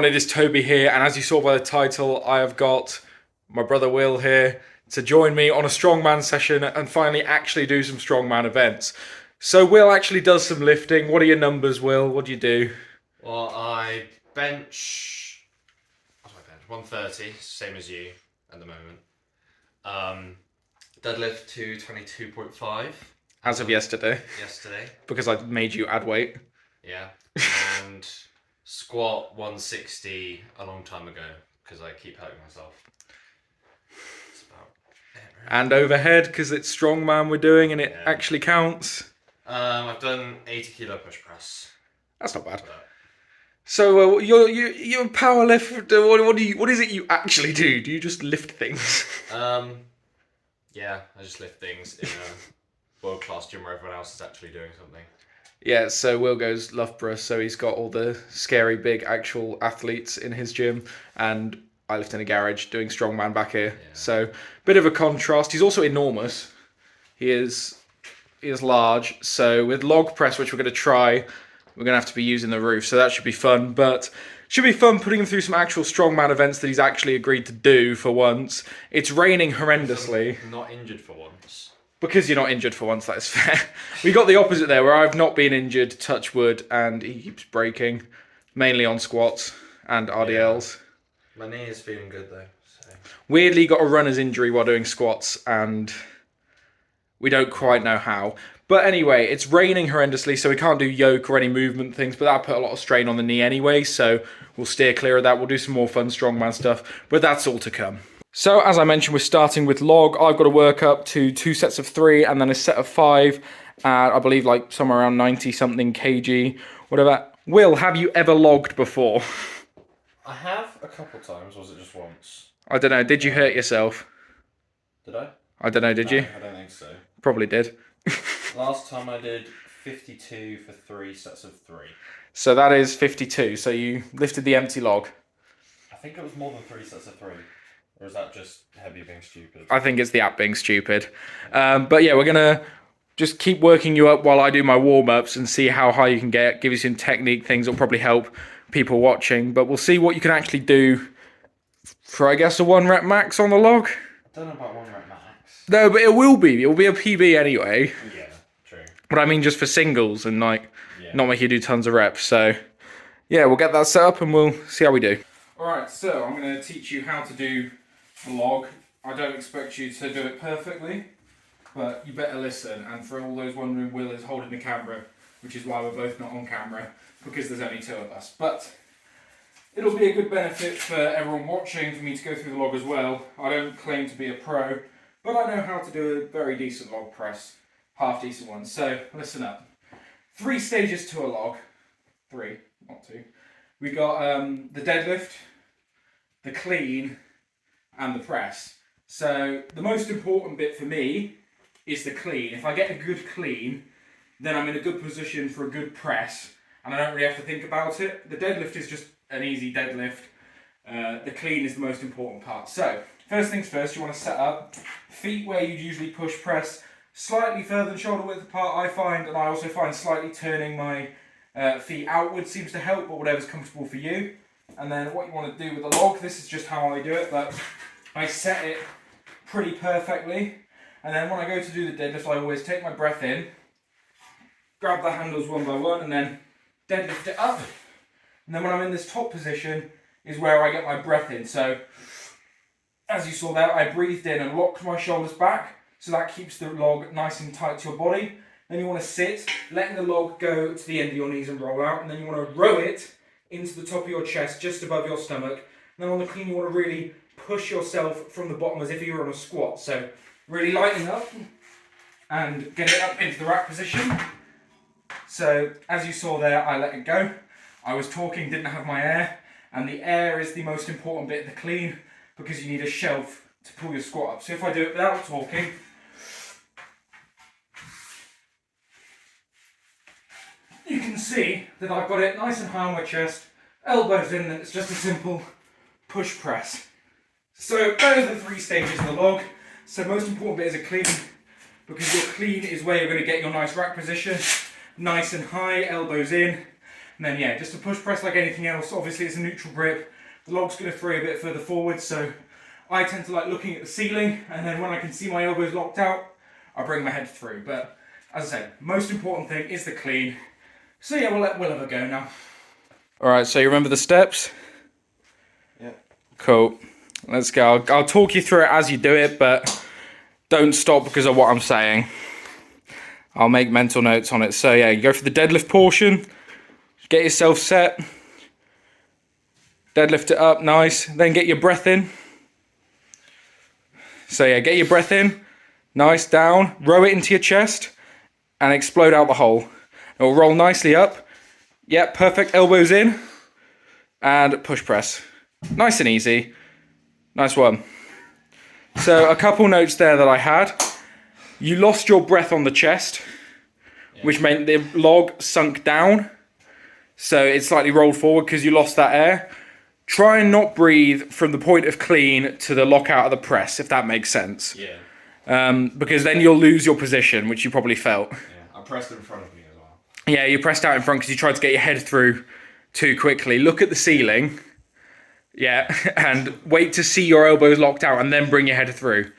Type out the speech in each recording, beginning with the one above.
it is Toby here, and as you saw by the title, I have got my brother Will here to join me on a strongman session and finally actually do some strongman events. So Will actually does some lifting. What are your numbers, Will? What do you do? Well, I bench 130, same as you at the moment. Deadlift to 22.5. As of yesterday. Because I made you add weight. Yeah. And squat 160 a long time ago because I keep hurting myself. That's about it, really. And overhead because it's strongman we're doing and it actually counts. I've done 80 kilo push press. That's not bad. So you're a power lifter. What is it you actually do? Do you just lift things? Yeah, I just lift things in a world-class gym where everyone else is actually doing something. Yeah, so Will goes Loughborough, so he's got all the scary big actual athletes in his gym, and I lift in a garage doing strongman back here. Yeah. So bit of a contrast. He's also enormous. He is large. So with log press, which we're going to try, we're going to have to be using the roof, so that should be fun. But should be fun putting him through some actual strongman events that he's actually agreed to do for once. It's raining horrendously. I'm not injured for once. Because you're not injured for once, that is fair. We got the opposite there, where I've not been injured, touch wood, and he keeps breaking, mainly on squats and RDLs. Yeah. My knee is feeling good though. So. Weirdly, got a runner's injury while doing squats, and we don't quite know how. But anyway, it's raining horrendously, so we can't do yoke or any movement things, but that put a lot of strain on the knee anyway, so we'll steer clear of that. We'll do some more fun strongman stuff, but that's all to come. So, as I mentioned, we're starting with log. I've got to work up to 2 sets of 3 and then a set of 5 at, I believe, like somewhere around 90-something kg, whatever. Will, have you ever logged before? I have a couple times. Was it just once? I don't know. Did you hurt yourself? Did I? I don't know. Did you? I don't think so. Probably did. Last time I did 52 for 3 sets of 3. So that is 52. So you lifted the empty log. I think it was more than 3 sets of 3. Or is that just heavy being stupid? I think it's the app being stupid. But yeah, we're going to just keep working you up while I do my warm-ups and see how high you can get. Give you some technique things that will probably help people watching. But we'll see what you can actually do for, I guess, a 1 rep max on the log. I don't know about 1 rep max. No, but it will be. It will be a PB anyway. Yeah, true. But I mean just for singles and not make you do tons of reps. So yeah, we'll get that set up and we'll see how we do. Alright, so I'm going to teach you how to do the log. I don't expect you to do it perfectly, but you better listen. And for all those wondering, Will is holding the camera, which is why we're both not on camera, because there's only 2 of us. But it'll be a good benefit for everyone watching for me to go through the log as well. I don't claim to be a pro, but I know how to do a very decent log press, half decent one. So listen up. 3 stages to a log. 3, not 2. We got the deadlift, the clean, and the press. So the most important bit for me is the clean. If I get a good clean, then I'm in a good position for a good press, and I don't really have to think about it. The deadlift is just an easy deadlift. The clean is the most important part. So first things first, you want to set up feet where you usually push press, slightly further than shoulder width apart, I find, and I also find slightly turning my feet outwards seems to help, but whatever's comfortable for you. And then what you want to do with the log, this is just how I do it, but I set it pretty perfectly. And then when I go to do the deadlift, I always take my breath in, grab the handles one by one, and then deadlift it up. And then when I'm in this top position is where I get my breath in. So as you saw there, I breathed in and locked my shoulders back, so that keeps the log nice and tight to your body. Then you want to sit, letting the log go to the end of your knees and roll out, and then you want to row it into the top of your chest, just above your stomach. And then on the clean, you want to really push yourself from the bottom as if you were on a squat. So really lighten up and get it up into the rack position. So as you saw there, I let it go. I was talking, didn't have my air, and the air is the most important bit of the clean because you need a shelf to pull your squat up. So if I do it without talking, you can see that I've got it nice and high on my chest, elbows in, and it's just a simple push press. So those are the 3 stages of the log. So most important bit is a clean, because your clean is where you're going to get your nice rack position, nice and high, elbows in, And then yeah, just a push press like anything else. Obviously it's a neutral grip. The log's going to throw a bit further forward, so I tend to like looking at the ceiling, and then when I can see my elbows locked out, I bring my head through. But as I said, most important thing is the clean. So yeah, we'll let Will have a go now. Alright, so you remember the steps? Yeah. Cool. Let's go. I'll talk you through it as you do it, but don't stop because of what I'm saying. I'll make mental notes on it. So yeah, you go for the deadlift portion. Get yourself set. Deadlift it up, nice. Then get your breath in. So yeah, get your breath in. Nice, down. Row it into your chest and explode out the hole. It will roll nicely up. Yep, perfect. Elbows in. And push press. Nice and easy. Nice one. So a couple notes there that I had. You lost your breath on the chest, which meant the log sunk down. So it slightly rolled forward because you lost that air. Try and not breathe from the point of clean to the lockout of the press, if that makes sense. Yeah. Because then you'll lose your position, which you probably felt. Yeah, I pressed in front of me as well. Yeah, you pressed out in front because you tried to get your head through too quickly. Look at the ceiling. Yeah, and wait to see your elbows locked out and then bring your head through. Okay.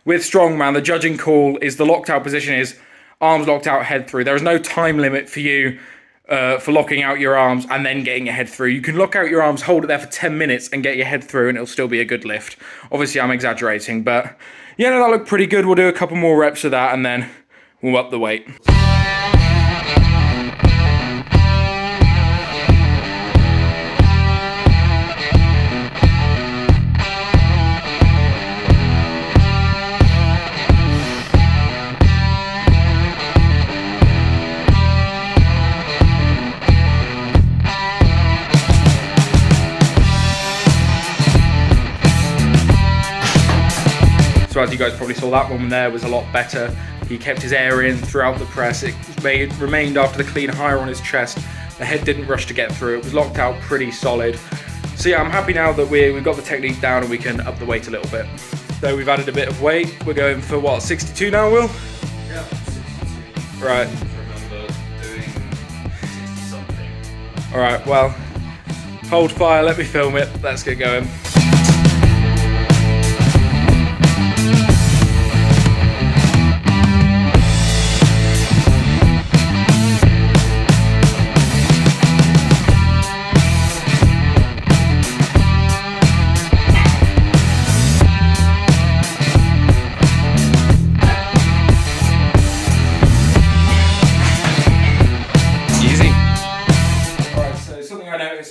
With strongman, the judging call is the locked out position is arms locked out, head through. There is no time limit for you for locking out your arms and then getting your head through. You can lock out your arms, hold it there for 10 minutes and get your head through and it'll still be a good lift. Obviously, I'm exaggerating, but yeah, no, that looked pretty good. We'll do a couple more reps of that and then we'll up the weight. So as you guys probably saw, that one there was a lot better. He kept his air in throughout the press. It remained after the clean higher on his chest. The head didn't rush to get through. It was locked out pretty solid. So yeah, I'm happy now that we've got the technique down and we can up the weight a little bit. So we've added a bit of weight. We're going for what, 62 now, Will? Yeah, 62. Right. Remember doing 60 something. All right, well, hold fire, let me film it. Let's get going.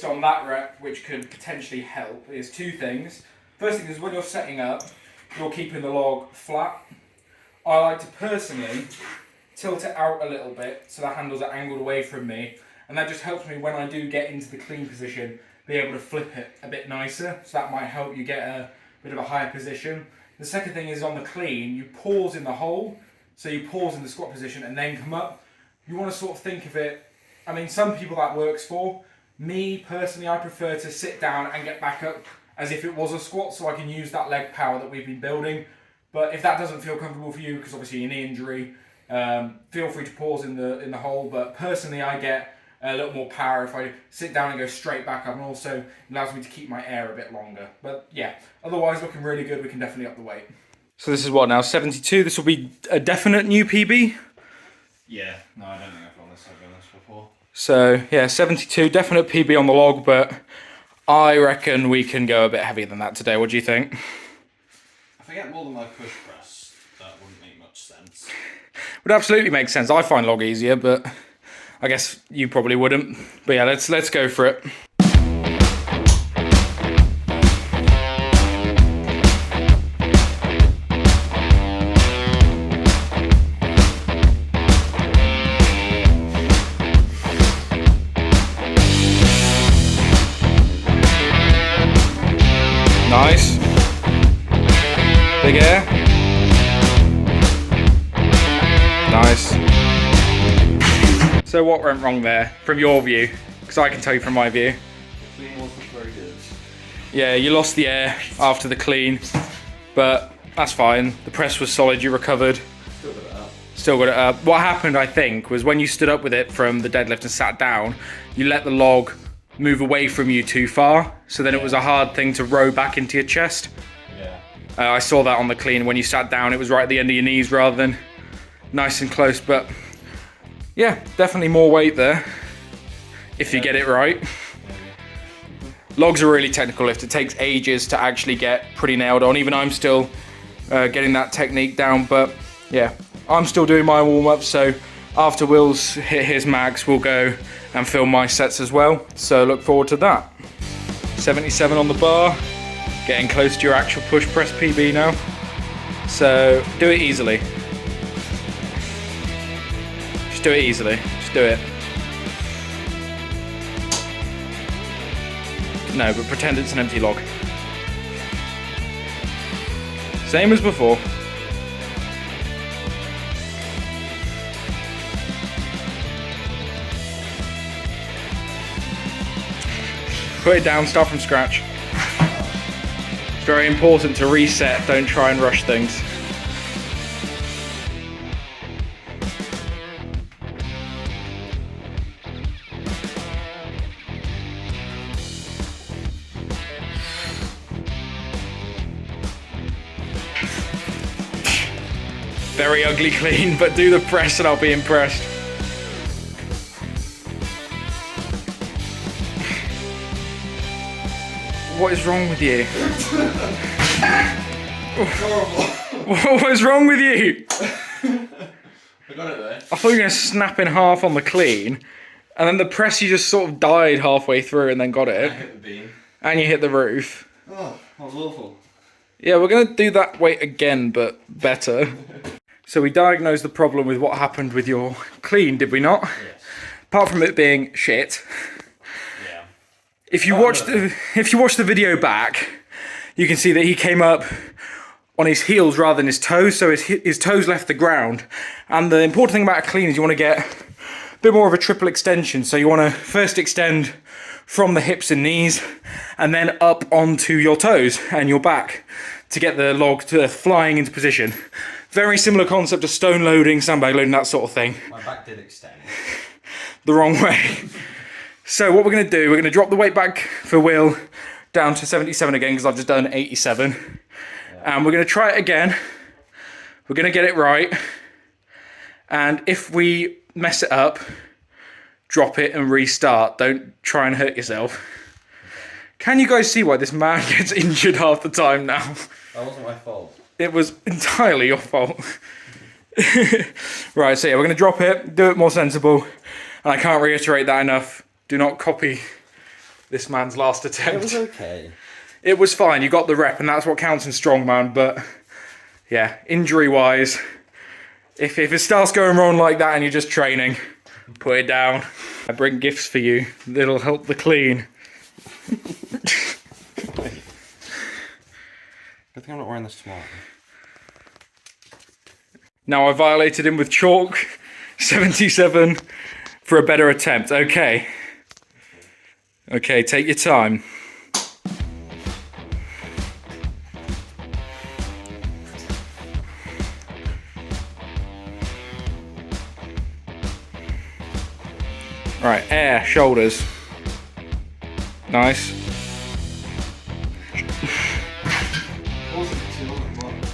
On that rep, which could potentially help, is two things. First thing is when you're setting up, you're keeping the log flat. I like to personally tilt it out a little bit so the handles are angled away from me, and that just helps me when I do get into the clean position be able to flip it a bit nicer, so that might help you get a bit of a higher position. The second thing is on the clean, you pause in the hole, so you pause in the squat position and then come up. You want to sort of think of it, I mean, some people that works for. Me, personally, I prefer to sit down and get back up as if it was a squat so I can use that leg power that we've been building. But if that doesn't feel comfortable for you, because obviously your knee injury, feel free to pause in the hole. But personally, I get a little more power if I sit down and go straight back up, and also it allows me to keep my air a bit longer. But yeah, otherwise looking really good. We can definitely up the weight. So this is what now, 72? This will be a definite new PB? Yeah, no, I don't think I've done this before. So yeah, 72, definite PB on the log, but I reckon we can go a bit heavier than that today. What do you think? If I get more than my push press, that wouldn't make much sense. Would absolutely make sense. I find log easier, but I guess you probably wouldn't. But yeah, let's go for it. Nice. Big air. Nice. So what went wrong there, from your view? Because I can tell you from my view. The clean wasn't very good. Yeah, you lost the air after the clean, but that's fine. The press was solid, you recovered. Still got it up. Still got it up. What happened, I think, was when you stood up with it from the deadlift and sat down, you let the log move away from you too far. So then it was a hard thing to row back into your chest. Yeah. I saw that on the clean. When you sat down, it was right at the end of your knees rather than nice and close. But yeah, definitely more weight there if you get it right. Logs are a really technical lift. It takes ages to actually get pretty nailed on. Even I'm still getting that technique down. But yeah, I'm still doing my warm-up. So after Will's hit his max, we'll go and film my sets as well. So look forward to that. 77 on the bar. Getting close to your actual push press PB now. So do it easily. Just do it easily. Just do it. No, but pretend it's an empty log. Same as before. Put it down, start from scratch. It's very important to reset, don't try and rush things. Very ugly clean, but do the press and I'll be impressed. What is wrong with you? What is wrong with you? I got it there. I thought you were going to snap in half on the clean, and then the press you just sort of died halfway through and then got it. I hit the beam. And you hit the roof. Oh, that was awful. Yeah, we're going to do that weight again, but better. So we diagnosed the problem with what happened with your clean, did we not? Yes. Apart from it being shit. Yeah. If you watch the video back, you can see that he came up on his heels rather than his toes, so his toes left the ground. And the important thing about a clean is you want to get a bit more of a triple extension. So you want to first extend from the hips and knees, and then up onto your toes and your back to get the log to flying into position. Very similar concept to stone loading, sandbag loading, that sort of thing. My back did extend. The wrong way. So what we're going to do, we're going to drop the weight back for Will down to 77 again, because I've just done 87. Yeah. And we're going to try it again. We're going to get it right. And if we mess it up, drop it and restart. Don't try and hurt yourself. Can you guys see why this man gets injured half the time now? That wasn't my fault. It was entirely your fault. Right, so yeah, we're going to drop it, do it more sensible. And I can't reiterate that enough. Do not copy this man's last attempt. It was okay. It was fine, you got the rep, and that's what counts in strongman. But yeah, injury-wise, if it starts going wrong like that and you're just training, put it down. I bring gifts for you that'll help the clean. Good thing I'm not wearing this tomorrow. Now I violated him with chalk. 77 for a better attempt. Okay. Okay, take your time. Right, air, shoulders. Nice.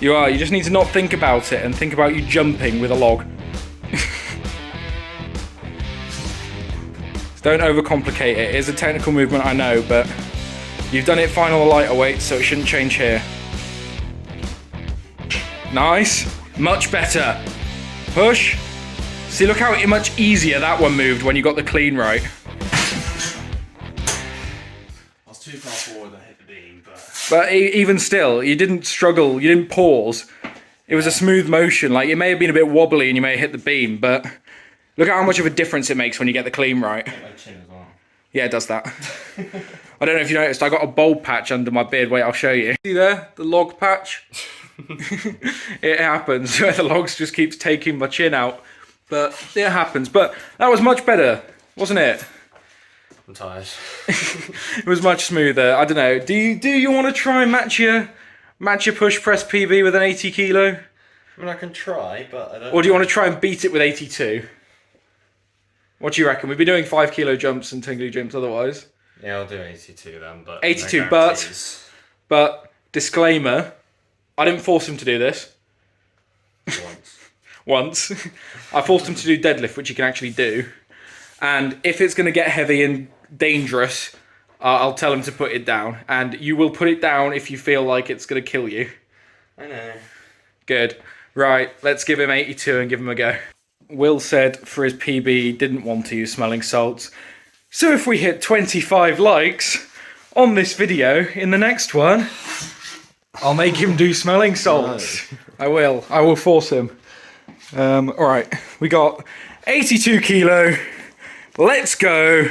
You are, you just need to not think about it and think about you jumping with a log. Don't overcomplicate it. It is a technical movement, I know, but you've done it fine on the lighter weight, so it shouldn't change here. Nice. Much better. Push. See, look how much easier that one moved when you got the clean right. I was too far forward and hit the beam, but... But even still, you didn't struggle, you didn't pause. It was a smooth motion. Like, it may have been a bit wobbly and you may have hit the beam, but look at how much of a difference it makes when you get the clean right. I hit my chin as well. Yeah, it does that. I don't know if you noticed, I got a bald patch under my beard. Wait, I'll show you. See there? The log patch? It happens. The logs just keeps taking my chin out. But it happens. But that was much better, wasn't it? I'm tired. It was much smoother. I don't know. Do you want to try and match your push press PB with an 80 kilo? I mean, I can try, but I don't. Or do you want to try and beat it with 82? What do you reckon? We've been doing 5 kilo jumps and tingly jumps otherwise. Yeah, I'll do 82 then, but 82, no guarantees. but disclaimer, I didn't force him to do this. Once. I forced him to do deadlift, which he can actually do. And if it's going to get heavy and dangerous, I'll tell him to put it down. And you will put it down if you feel like it's going to kill you. I know. Good. Right, let's give him 82 and give him a go. Will said for his PB he didn't want to use smelling salts. So if we hit 25 likes on this video, in the next one, I'll make him do smelling salts. No. I will force him. Alright, we got 82 kilo. Let's go.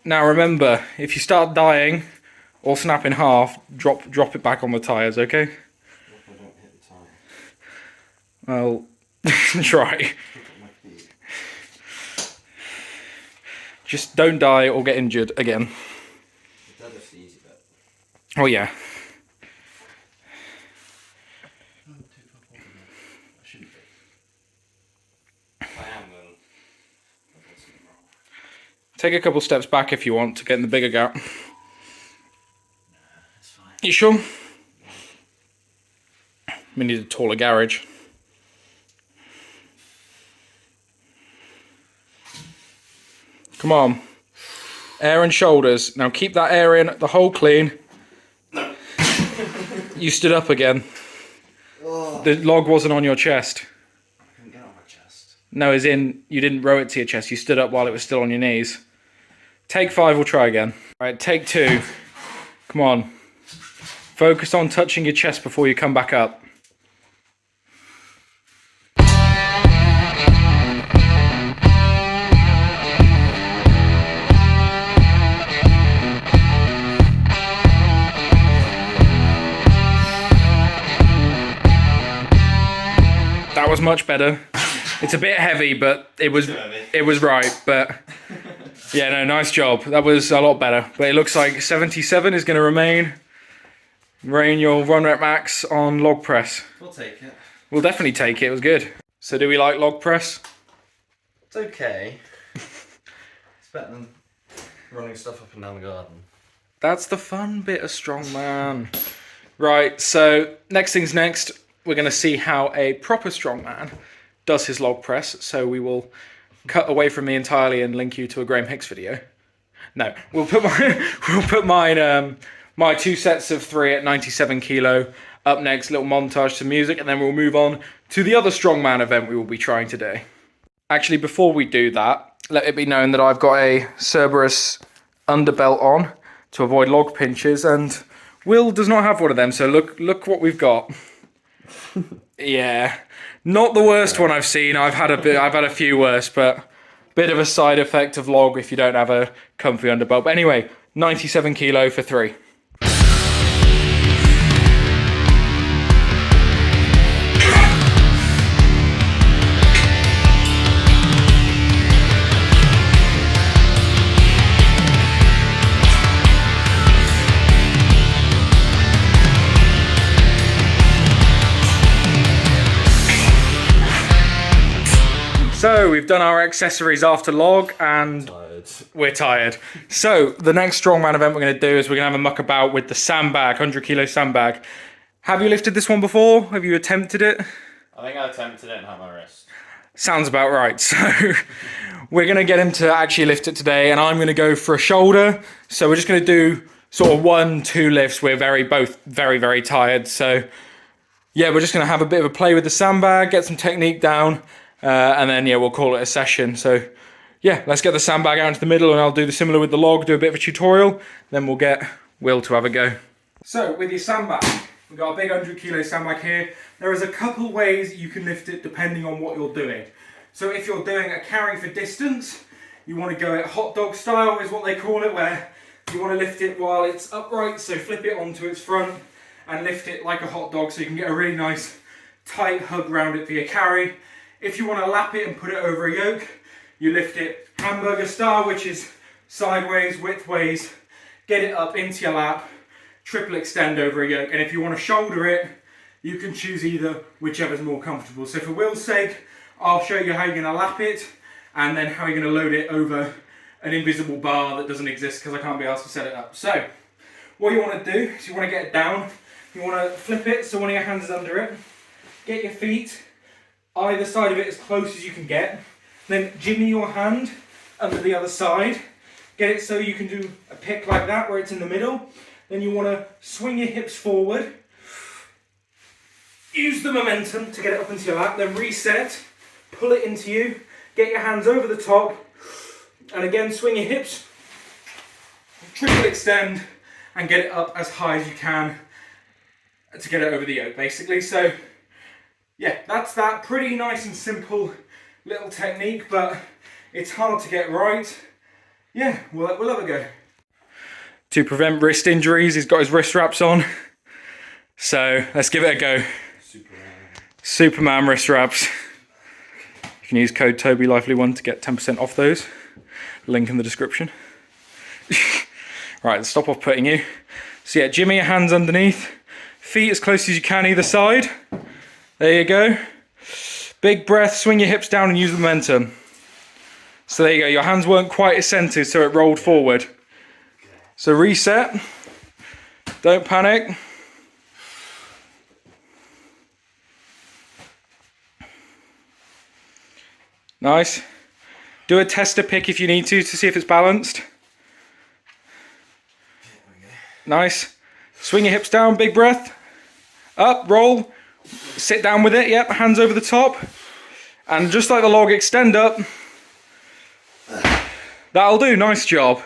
Now remember, if you start dying or snap in half, drop it back on the tyres, okay? If I don't hit the tire. Well, try. Just don't die or get injured again. The deadlift's the easy bit. Oh yeah. I shouldn't be. If I am, then I've got something wrong. Take a couple steps back if you want to get in the bigger gap. Nah, it's fine. You sure? We need a taller garage. Come on. Air and shoulders. Now keep that air in, the hole clean. No. You stood up again. Oh. The log wasn't on your chest. I couldn't get it on my chest. No, as in, you didn't row it to your chest. You stood up while it was still on your knees. Take 5, we'll try again. Alright, take 2. Come on. Focus on touching your chest before you come back up. That was much better. It's a bit heavy, but it was right. But yeah, no, nice job. That was a lot better. But it looks like 77 is going to remain your run rep max on log press. We'll take it. We'll definitely take it. It was good. So do we like log press? It's okay. It's better than running stuff up and down the garden. That's the fun bit of strongman. Right, so next thing's next. We're going to see how a proper strongman does his log press. So we will cut away from me entirely and link you to a Graham Hicks video. No, we'll put mine, my 2 sets of 3 at 97 kilo up next. Little montage to music, and then we'll move on to the other strongman event we will be trying today. Actually, before we do that, let it be known that I've got a Cerberus underbelt on to avoid log pinches, and Will does not have one of them. So look what we've got. Yeah, not the worst one I've seen. I've had a few worse, but bit of a side effect of log if you don't have a comfy underbelt. But anyway, 97 kilo for 3. So we've done our accessories after log and we're tired. So the next strongman event we're going to do is we're going to have a muck about with the sandbag, 100 kilo sandbag. Have you lifted this one before? Have you attempted it? I think I attempted it and hurt my wrist. Sounds about right. So we're going to get him to actually lift it today, and I'm going to go for a shoulder. So we're just going to do sort of 1-2 lifts. We're both very, very tired. So yeah, we're just going to have a bit of a play with the sandbag, get some technique down. And then, yeah, we'll call it a session. So, yeah, let's get the sandbag out into the middle and I'll do the similar with the log, do a bit of a tutorial. Then we'll get Will to have a go. So, with your sandbag, we've got a big 100 kilo sandbag here. There is a couple ways you can lift it depending on what you're doing. So, if you're doing a carry for distance, you want to go it hot dog style is what they call it, where you want to lift it while it's upright. So, flip it onto its front and lift it like a hot dog so you can get a really nice tight hug around it for your carry. If you want to lap it and put it over a yoke, you lift it hamburger style, which is sideways, widthways, get it up into your lap, triple extend over a yoke. And if you want to shoulder it, you can choose either, whichever's more comfortable. So for Will's sake, I'll show you how you're going to lap it and then how you're going to load it over an invisible bar that doesn't exist because I can't be asked to set it up. So what you want to do is you want to get it down, you want to flip it so one of your hands is under it, get your feet either side of it as close as you can get, then jimmy your hand under the other side, get it so you can do a pick like that where it's in the middle, then you want to swing your hips forward, use the momentum to get it up into your lap, then reset, pull it into you, get your hands over the top, and again swing your hips, triple extend, and get it up as high as you can to get it over the yoke basically. So yeah, that's that. Pretty nice and simple little technique, but it's hard to get right. Yeah, we'll have a go. To prevent wrist injuries, he's got his wrist wraps on. So let's give it a go. Superman wrist wraps. You can use code TobyLively1 to get 10% off those. Link in the description. Right, let's stop off putting you. So yeah, jimmy your hands underneath. Feet as close as you can either side. There you go. Big breath, swing your hips down and use the momentum. So there you go, your hands weren't quite as centered, so it rolled forward. So reset. Don't panic. Nice. Do a tester pick if you need to see if it's balanced. Nice. Swing your hips down, big breath. Up, roll. Sit down with it, yep, hands over the top. And just like the log, extend up. That'll do, nice job.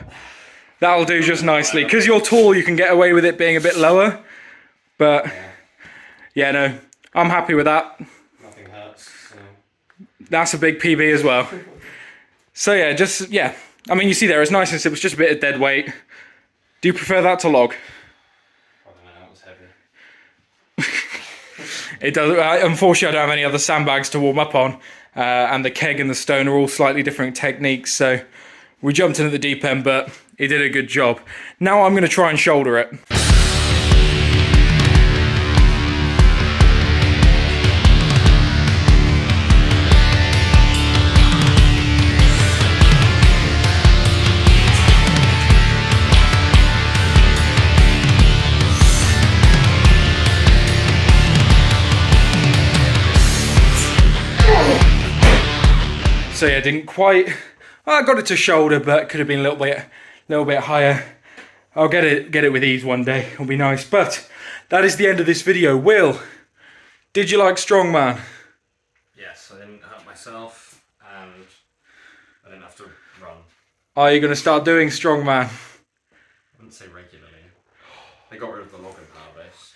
That'll do just nicely. Because you're tall, you can get away with it being a bit lower. But, yeah, no, I'm happy with that. Nothing hurts. So. That's a big PB as well. So yeah, I mean, you see there, it's nice and simple, it's just a bit of dead weight. Do you prefer that to log? I don't know, it's heavy. It does. Unfortunately, I don't have any other sandbags to warm up on, and the keg and the stone are all slightly different techniques, so we jumped in at the deep end, but it did a good job. Now I'm going to try and shoulder it. So yeah, didn't quite. Well, I got it to shoulder, but could have been a little bit higher. I'll get it with ease one day. It'll be nice. But that is the end of this video. Will, did you like Strongman? Yes, I didn't hurt myself, and I didn't have to run. Are you going to start doing Strongman? I wouldn't say regularly. They got rid of the log and power base.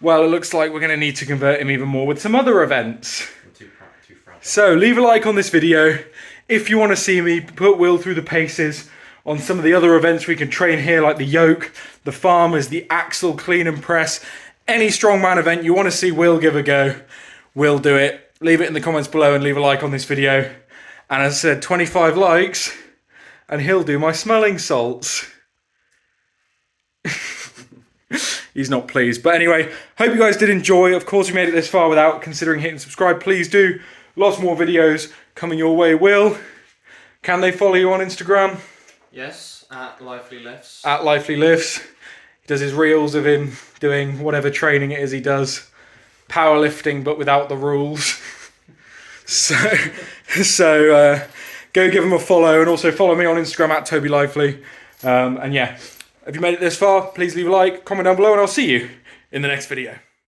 Well, it looks like we're going to need to convert him even more with some other events. Too fragile. So leave a like on this video if you want to see me put Will through the paces on some of the other events we can train here, like the yoke, the farmers, the axle, clean and press. Any strongman event you want to see Will give a go, we'll do it. Leave it in the comments below and leave a like on this video. And as I said, 25 likes and he'll do my smelling salts. He's not pleased. But anyway, hope you guys did enjoy. Of course, we made it this far without considering hitting subscribe. Please do. Lots more videos coming your way. Will, can they follow you on Instagram? Yes, at Lively Lifts. At Lively Lifts. He does his reels of him doing whatever training it is he does. Powerlifting, but without the rules. So go give him a follow. And also follow me on Instagram at TobyLively. And yeah. If you made it this far, please leave a like, comment down below, and I'll see you in the next video.